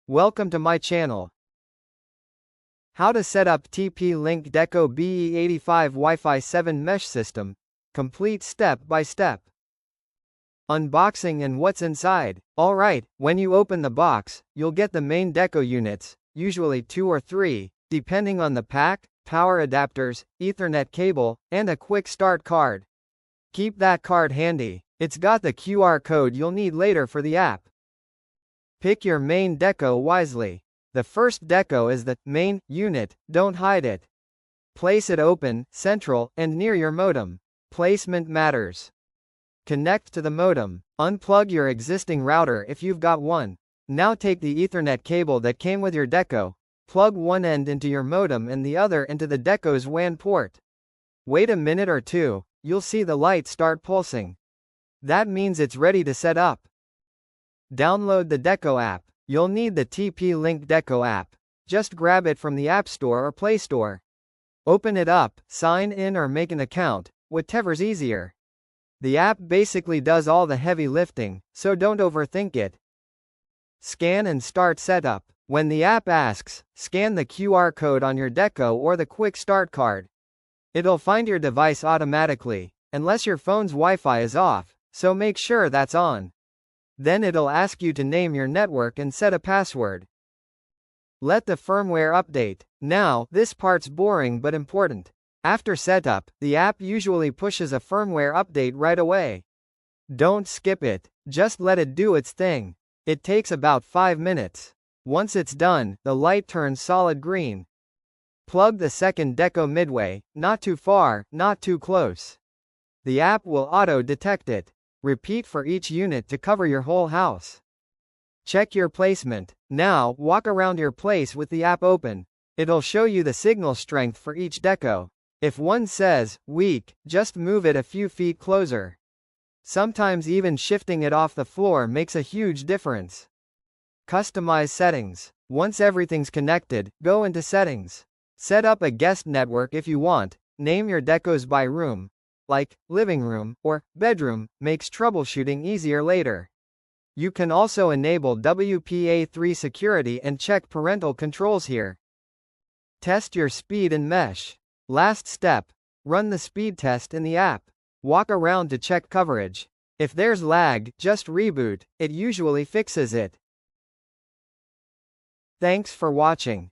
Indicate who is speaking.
Speaker 1: Welcome to my channel. How to set up TP-Link Deco BE85 Wi-Fi 7 mesh system. Complete step by step. Unboxing and what's inside. Alright, when you open the box, you'll get the main Deco units, usually 2 or 3, depending on the pack, power adapters, Ethernet cable, and a quick start card. Keep that card handy. It's got the QR code you'll need later for the app. Pick your main Deco wisely. The first Deco is the main unit, don't hide it. Place it open, central, and near your modem. Placement matters. Connect to the modem. Unplug your existing router if you've got one. Now take the Ethernet cable that came with your Deco, plug one end into your modem and the other into the Deco's WAN port. Wait a minute or two, you'll see the light start pulsing. That means it's ready to set up. Download the Deco app. You'll need the TP-Link Deco app. Just grab it from the App Store or Play Store. Open it up, sign in or make an account, whatever's easier. The app basically does all the heavy lifting, so don't overthink it. Scan and start setup. When the app asks, scan the QR code on your Deco or the quick start card. It'll find your device automatically, unless your phone's Wi-Fi is off, so make sure that's on. Then it'll ask you to name your network and set a password. Let the firmware update. Now, this part's boring but important. After setup, the app usually pushes a firmware update right away. Don't skip it, just let it do its thing. It takes about 5 minutes. Once it's done, the light turns solid green. Plug the second Deco midway, not too far, not too close. The app will auto-detect it. Repeat for each unit to cover your whole house. Check your placement. Now, walk around your place with the app open. It'll show you the signal strength for each Deco. If one says, weak, just move it a few feet closer. Sometimes even shifting it off the floor makes a huge difference. Customize settings. Once everything's connected, go into settings. Set up a guest network if you want. Name your Decos by room, like living room or bedroom, makes troubleshooting easier later. You can also enable WPA3 security and check parental controls here. Test your speed and mesh. Last step, run the speed test in the app. Walk around to check coverage. If there's lag, just reboot, it usually fixes it. Thanks for watching.